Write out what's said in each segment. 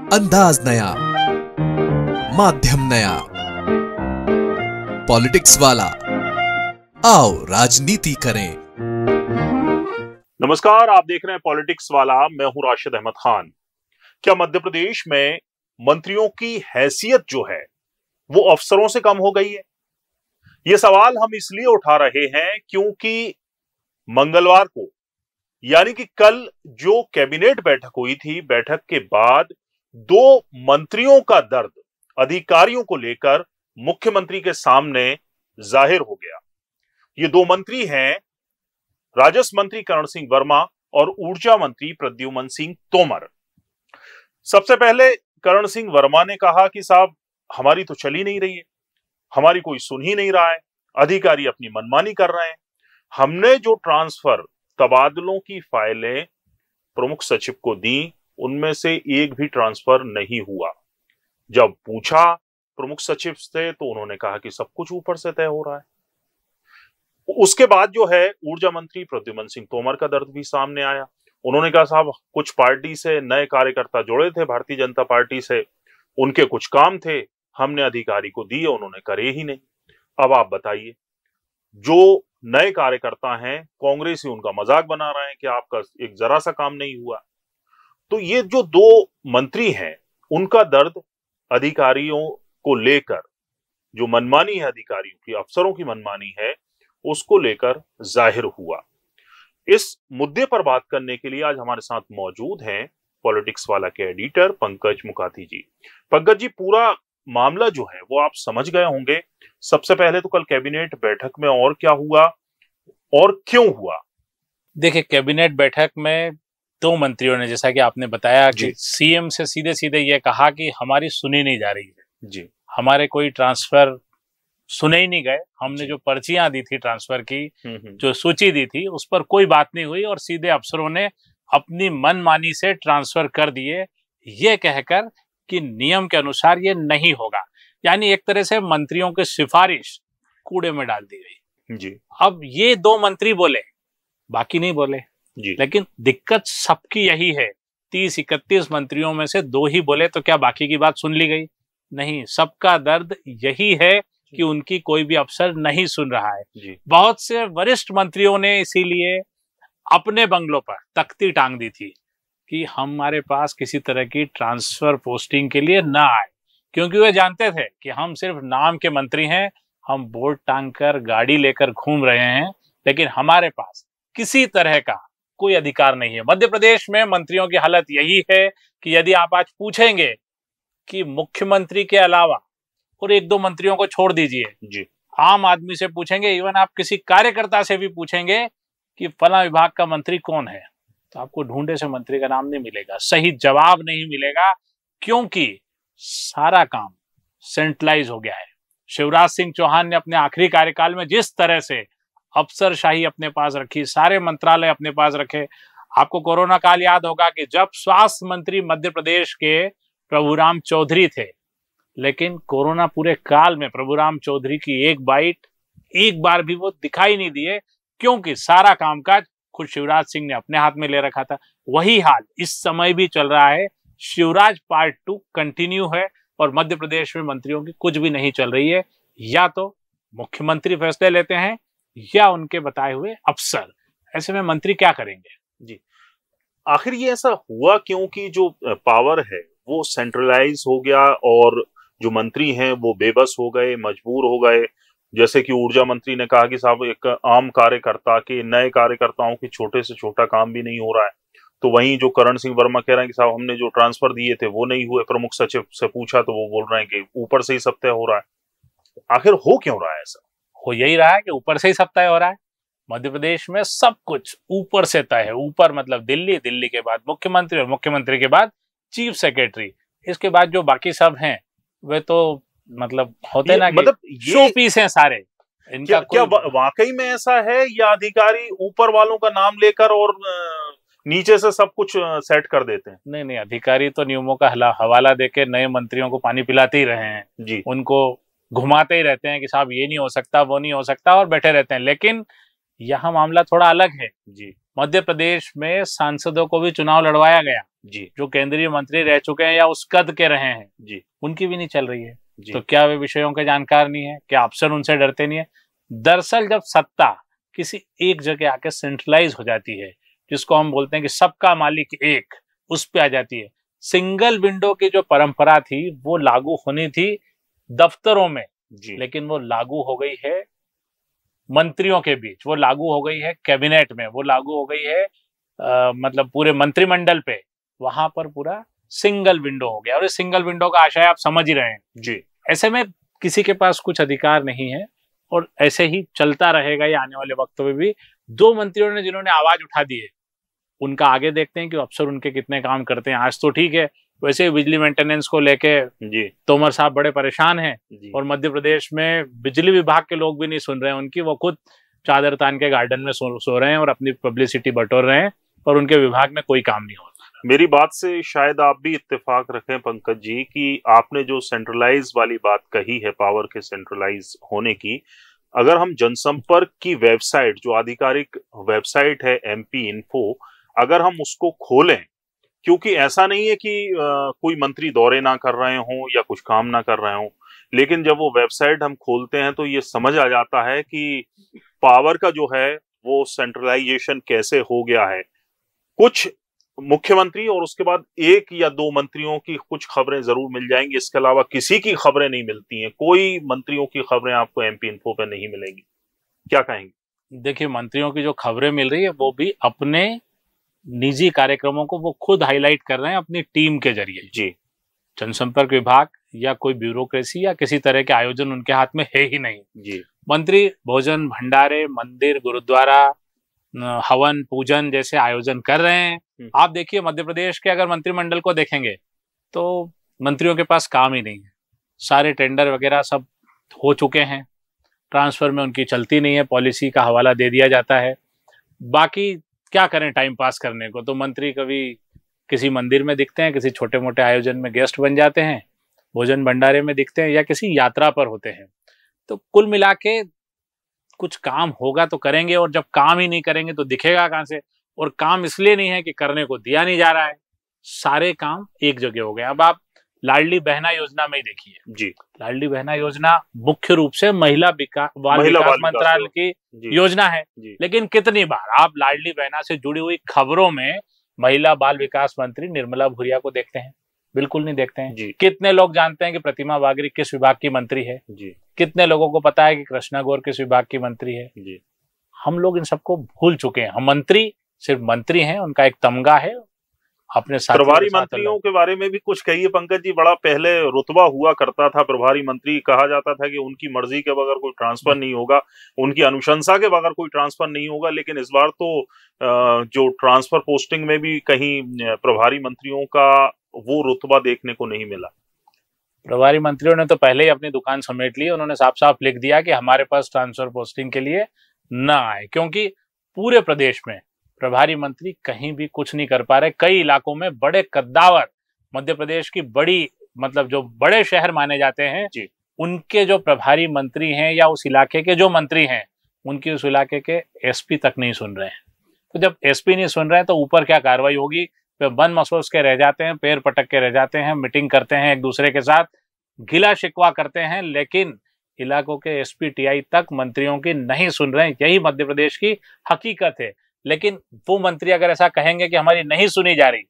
अंदाज नया, माध्यम नया, पॉलिटिक्स वाला, आओ राजनीति करें। नमस्कार, आप देख रहे हैं पॉलिटिक्स वाला। मैं हूं राशिद अहमद खान। क्या मध्य प्रदेश में मंत्रियों की हैसियत जो है वो अफसरों से कम हो गई है? ये सवाल हम इसलिए उठा रहे हैं क्योंकि मंगलवार को यानी कि कल जो कैबिनेट बैठक हुई थी, बैठक के बाद दो मंत्रियों का दर्द अधिकारियों को लेकर मुख्यमंत्री के सामने जाहिर हो गया। ये दो मंत्री हैं, राजस्व मंत्री करण सिंह वर्मा और ऊर्जा मंत्री प्रद्युमन सिंह तोमर। सबसे पहले करण सिंह वर्मा ने कहा कि साहब, हमारी तो चल ही नहीं रही है, हमारी कोई सुन ही नहीं रहा है, अधिकारी अपनी मनमानी कर रहे हैं। हमने जो ट्रांसफर तबादलों की फाइलें प्रमुख सचिव को दी, उनमें से एक भी ट्रांसफर नहीं हुआ। जब पूछा प्रमुख सचिव से तो उन्होंने कहा कि सब कुछ ऊपर से तय हो रहा है। उसके बाद जो है ऊर्जा मंत्री प्रद्युमन सिंह तोमर का दर्द भी सामने आया। उन्होंने कहा साहब, कुछ पार्टी से नए कार्यकर्ता जुड़े थे, भारतीय जनता पार्टी से, उनके कुछ काम थे, हमने अधिकारी को दिए, उन्होंने करे ही नहीं। अब आप बताइए, जो नए कार्यकर्ता हैं, कांग्रेस ही उनका मजाक बना रहे हैं कि आपका एक जरा सा काम नहीं हुआ। तो ये जो दो मंत्री हैं, उनका दर्द अधिकारियों को लेकर, जो मनमानी है अधिकारियों की, अफसरों की मनमानी है, उसको लेकर जाहिर हुआ। इस मुद्दे पर बात करने के लिए आज हमारे साथ मौजूद हैं पॉलिटिक्स वाला के एडिटर पंकज मुकाती जी। पंकज जी, पूरा मामला जो है वो आप समझ गए होंगे। सबसे पहले तो कल कैबिनेट बैठक में और क्या हुआ और क्यों हुआ? देखिए, कैबिनेट बैठक में दो मंत्रियों ने, जैसा कि आपने बताया, कि सीएम से सीधे सीधे ये कहा कि हमारी सुनी नहीं जा रही है जी, हमारे कोई ट्रांसफर सुने ही नहीं गए। हमने जो पर्चियां दी थी ट्रांसफर की, जो सूची दी थी, उस पर कोई बात नहीं हुई और सीधे अफसरों ने अपनी मनमानी से ट्रांसफर कर दिए, ये कहकर कि नियम के अनुसार ये नहीं होगा। यानी एक तरह से मंत्रियों की सिफारिश कूड़े में डाल दी गई जी। अब ये दो मंत्री बोले, बाकी नहीं बोले जी। लेकिन दिक्कत सबकी यही है, 30-31 मंत्रियों में से दो ही बोले, तो क्या बाकी की बात सुन ली गई? नहीं, सबका दर्द यही है कि उनकी कोई भी अफसर नहीं सुन रहा है जी। बहुत से वरिष्ठ मंत्रियों ने इसीलिए अपने बंगलों पर तख्ती टांग दी थी कि हमारे पास किसी तरह की ट्रांसफर पोस्टिंग के लिए ना आए, क्योंकि वे जानते थे कि हम सिर्फ नाम के मंत्री हैं, हम बोर्ड टांग कर गाड़ी लेकर घूम रहे हैं, लेकिन हमारे पास किसी तरह का कोई अधिकार नहीं है। मध्य प्रदेश में मंत्रियों की हालत यही है कि यदि आप आज पूछेंगे कि मुख्यमंत्री के अलावा, और एक दो मंत्रियों को छोड़ दीजिए जी, आम आदमी से पूछेंगे, इवन आप किसी कार्यकर्ता से भी पूछेंगे कि फला विभाग का मंत्री कौन है, तो आपको ढूंढे से मंत्री का नाम नहीं मिलेगा, सही जवाब नहीं मिलेगा, क्योंकि सारा काम सेंट्रलाइज हो गया है। शिवराज सिंह चौहान ने अपने आखिरी कार्यकाल में जिस तरह से अफसरशाही अपने पास रखी, सारे मंत्रालय अपने पास रखे। आपको कोरोना काल याद होगा कि जब स्वास्थ्य मंत्री मध्य प्रदेश के प्रभुराम चौधरी थे, लेकिन कोरोना पूरे काल में प्रभुराम चौधरी की एक बाइट एक बार भी वो दिखाई नहीं दिए, क्योंकि सारा कामकाज खुद शिवराज सिंह ने अपने हाथ में ले रखा था। वही हाल इस समय भी चल रहा है। शिवराज पार्ट 2 कंटिन्यू है और मध्य प्रदेश में मंत्रियों की कुछ भी नहीं चल रही है। या तो मुख्यमंत्री फैसले लेते हैं या उनके बताए हुए अफसर। ऐसे में मंत्री क्या करेंगे? जी, आखिर ये ऐसा हुआ क्योंकि जो पावर है वो सेंट्रलाइज हो गया और जो मंत्री हैं वो बेबस हो गए, मजबूर हो गए। जैसे कि ऊर्जा मंत्री ने कहा कि साहब, एक आम कार्यकर्ता के, नए कार्यकर्ताओं की छोटे से छोटा काम भी नहीं हो रहा है। तो वहीं जो करण सिंह वर्मा कह रहे हैं कि साहब, हमने जो ट्रांसफर दिए थे वो नहीं हुए। प्रमुख सचिव से पूछा तो वो बोल रहे हैं कि ऊपर से ही सब तय हो रहा है। आखिर हो क्यों रहा है ऐसा? हो यही रहा है कि ऊपर से ही सब तय हो रहा है। मध्य प्रदेश में सब कुछ ऊपर से तय है। ऊपर मतलब दिल्ली, दिल्ली के बाद मुख्यमंत्री और मुख्यमंत्री के बाद चीफ सेक्रेटरी। इसके बाद जो बाकी सब हैं वे तो मतलब होते ना, मतलब शो पीस हैं सारे। इनका क्या वाकई में ऐसा है या अधिकारी ऊपर वालों का नाम लेकर और नीचे से सब कुछ सेट कर देते हैं? नहीं, अधिकारी तो नियमों का हवाला देके नए मंत्रियों को पानी पिलाते ही रहे हैं जी, उनको घुमाते ही रहते हैं कि साहब ये नहीं हो सकता, वो नहीं हो सकता, और बैठे रहते हैं। लेकिन यहाँ मामला थोड़ा अलग है जी। मध्य प्रदेश में सांसदों को भी चुनाव लड़वाया गया जी जो केंद्रीय मंत्री रह चुके हैं या उस कद के रहे हैं, जी उनकी भी नहीं चल रही है। जी तो क्या वे विषयों के जानकार नहीं है? क्या अफसर उनसे डरते नहीं है? दरअसल जब सत्ता किसी एक जगह आके सेंट्रलाइज हो जाती है, जिसको हम बोलते हैं कि सबका मालिक एक, उस पे आ जाती है। सिंगल विंडो की जो परंपरा थी वो लागू होनी थी दफ्तरों में, जी लेकिन वो लागू हो गई है मंत्रियों के बीच, वो लागू हो गई है कैबिनेट में, वो लागू हो गई है मतलब पूरे मंत्रिमंडल पे। वहां पर पूरा सिंगल विंडो हो गया, और इस सिंगल विंडो का आशय आप समझ ही रहे हैं। जी ऐसे में किसी के पास कुछ अधिकार नहीं है, और ऐसे ही चलता रहेगा ये आने वाले वक्त में भी। दो मंत्रियों ने जिन्होंने आवाज उठा दी है, उनका आगे देखते हैं कि अफसर उनके कितने काम करते हैं। आज तो ठीक है, वैसे ही बिजली मेंटेनेंस को लेके जी तोमर साहब बड़े परेशान हैं, जी और मध्य प्रदेश में बिजली विभाग के लोग भी नहीं सुन रहे हैं उनकी। वो खुद चादर तान के गार्डन में सो रहे हैं और अपनी पब्लिसिटी बटोर रहे हैं, और उनके विभाग में कोई काम नहीं हो रहा। मेरी बात से शायद आप भी इत्तेफाक रखें पंकज जी कि आपने जो सेंट्रलाइज वाली बात कही है, पावर के सेंट्रलाइज होने की, अगर हम जनसंपर्क की वेबसाइट, जो आधिकारिक वेबसाइट है MP इन्फो, अगर हम उसको खोलें, क्योंकि ऐसा नहीं है कि कोई मंत्री दौरे ना कर रहे हों या कुछ काम ना कर रहे हों, लेकिन जब वो वेबसाइट हम खोलते हैं तो ये समझ आ जाता है कि पावर का जो है वो सेंट्रलाइजेशन कैसे हो गया है। कुछ मुख्यमंत्री और उसके बाद एक या दो मंत्रियों की कुछ खबरें जरूर मिल जाएंगी, इसके अलावा किसी की खबरें नहीं मिलती हैं। कोई मंत्रियों की खबरें आपको MP इन्फो पे नहीं मिलेंगी। क्या कहेंगे? देखिए, मंत्रियों की जो खबरें मिल रही है वो भी अपने निजी कार्यक्रमों को वो खुद हाईलाइट कर रहे हैं अपनी टीम के जरिए। जी जनसंपर्क विभाग या कोई ब्यूरोक्रेसी या किसी तरह के आयोजन उनके हाथ में है ही नहीं। जी मंत्री भोजन भंडारे, मंदिर, गुरुद्वारा, हवन पूजन जैसे आयोजन कर रहे हैं। आप देखिए मध्य प्रदेश के अगर मंत्रिमंडल को देखेंगे तो मंत्रियों के पास काम ही नहीं है। सारे टेंडर वगैरह सब हो चुके हैं, ट्रांसफर में उनकी चलती नहीं है, पॉलिसी का हवाला दे दिया जाता है। बाकी क्या करें टाइम पास करने को, तो मंत्री कभी किसी मंदिर में दिखते हैं, किसी छोटे मोटे आयोजन में गेस्ट बन जाते हैं, भोजन भंडारे में दिखते हैं, या किसी यात्रा पर होते हैं। तो कुल मिला के कुछ काम होगा तो करेंगे, और जब काम ही नहीं करेंगे तो दिखेगा कहां से। और काम इसलिए नहीं है कि करने को दिया नहीं जा रहा है, सारे काम एक जगह हो गए। अब आप लाडली बहना योजना में ही देखिए जी लाडली बहना योजना मुख्य रूप से महिला बाल विकास मंत्रालय की योजना है, लेकिन कितनी बार आप लाडली बहना से जुड़ी हुई खबरों में महिला बाल विकास मंत्री निर्मला भूरिया को देखते हैं? बिल्कुल नहीं देखते हैं। कितने लोग जानते हैं कि प्रतिमा बागरी किस विभाग की मंत्री है? कितने लोगों को पता है कि कृष्णा गौर किस विभाग की मंत्री है? हम लोग इन सबको भूल चुके हैं। हम मंत्री सिर्फ मंत्री हैं, उनका एक तमगा है। अपने प्रभारी मंत्रियों के बारे में भी कुछ कहिए पंकज जी। बड़ा पहले रुतबा हुआ करता था प्रभारी मंत्री, कहा जाता था कि उनकी मर्जी के बगैर कोई ट्रांसफर नहीं होगा, उनकी अनुशंसा के बगैर कोई ट्रांसफर नहीं होगा। लेकिन इस बार तो जो ट्रांसफर पोस्टिंग में भी कहीं प्रभारी मंत्रियों का वो रुतबा देखने को नहीं मिला। प्रभारी मंत्रियों ने तो पहले ही अपनी दुकान समेट ली। उन्होंने साफ साफ लिख दिया कि हमारे पास ट्रांसफर पोस्टिंग के लिए न आए, क्योंकि पूरे प्रदेश में प्रभारी मंत्री कहीं भी कुछ नहीं कर पा रहे। कई इलाकों में बड़े कद्दावर, मध्य प्रदेश की बड़ी मतलब जो बड़े शहर माने जाते हैं, उनके जो प्रभारी मंत्री हैं या उस इलाके के जो मंत्री हैं, उनकी उस इलाके के SP तक नहीं सुन रहे हैं। तो जब SP नहीं सुन रहे हैं तो ऊपर क्या कार्रवाई होगी? वे मन मसोस के रह जाते हैं, पैर पटक के रह जाते हैं, मीटिंग करते हैं एक दूसरे के साथ, गिला शिकवा करते हैं, लेकिन इलाकों के SP TI तक मंत्रियों की नहीं सुन रहे हैं। यही मध्य प्रदेश की हकीकत है। लेकिन वो मंत्री अगर ऐसा कहेंगे कि हमारी नहीं सुनी जा रही,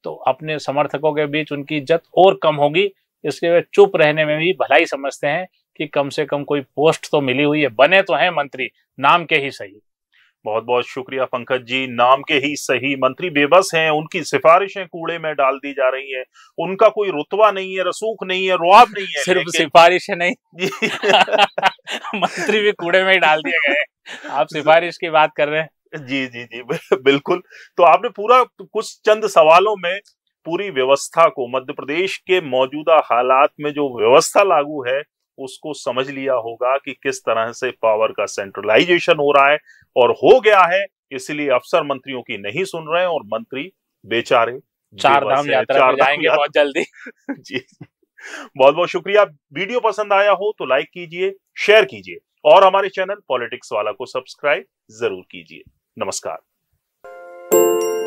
तो अपने समर्थकों के बीच उनकी इज्जत और कम होगी। इसलिए वे चुप रहने में भी भलाई समझते हैं कि कम से कम कोई पोस्ट तो मिली हुई है, बने तो हैं मंत्री, नाम के ही सही। बहुत बहुत शुक्रिया पंकज जी। नाम के ही सही मंत्री बेबस हैं, उनकी सिफारिशें कूड़े में डाल दी जा रही हैं, उनका कोई रुतबा नहीं है, रसूख नहीं है, रुआब नहीं है। सिर्फ सिफारिशें नहीं मंत्री भी कूड़े में ही डाल दिए गए। आप सिफारिश की बात कर रहे हैं? जी जी जी बिल्कुल। तो आपने पूरा कुछ चंद सवालों में पूरी व्यवस्था को, मध्य प्रदेश के मौजूदा हालात में जो व्यवस्था लागू है उसको समझ लिया होगा कि किस तरह से पावर का सेंट्रलाइजेशन हो रहा है और हो गया है। इसलिए अफसर मंत्रियों की नहीं सुन रहे हैं और मंत्री बेचारे चार धाम यात्रा पे जाएंगे बहुत जल्दी। जी बहुत बहुत शुक्रिया। वीडियो पसंद आया हो तो लाइक कीजिए, शेयर कीजिए और हमारे चैनल पॉलिटिक्स वाला को सब्सक्राइब जरूर कीजिए। नमस्कार। है।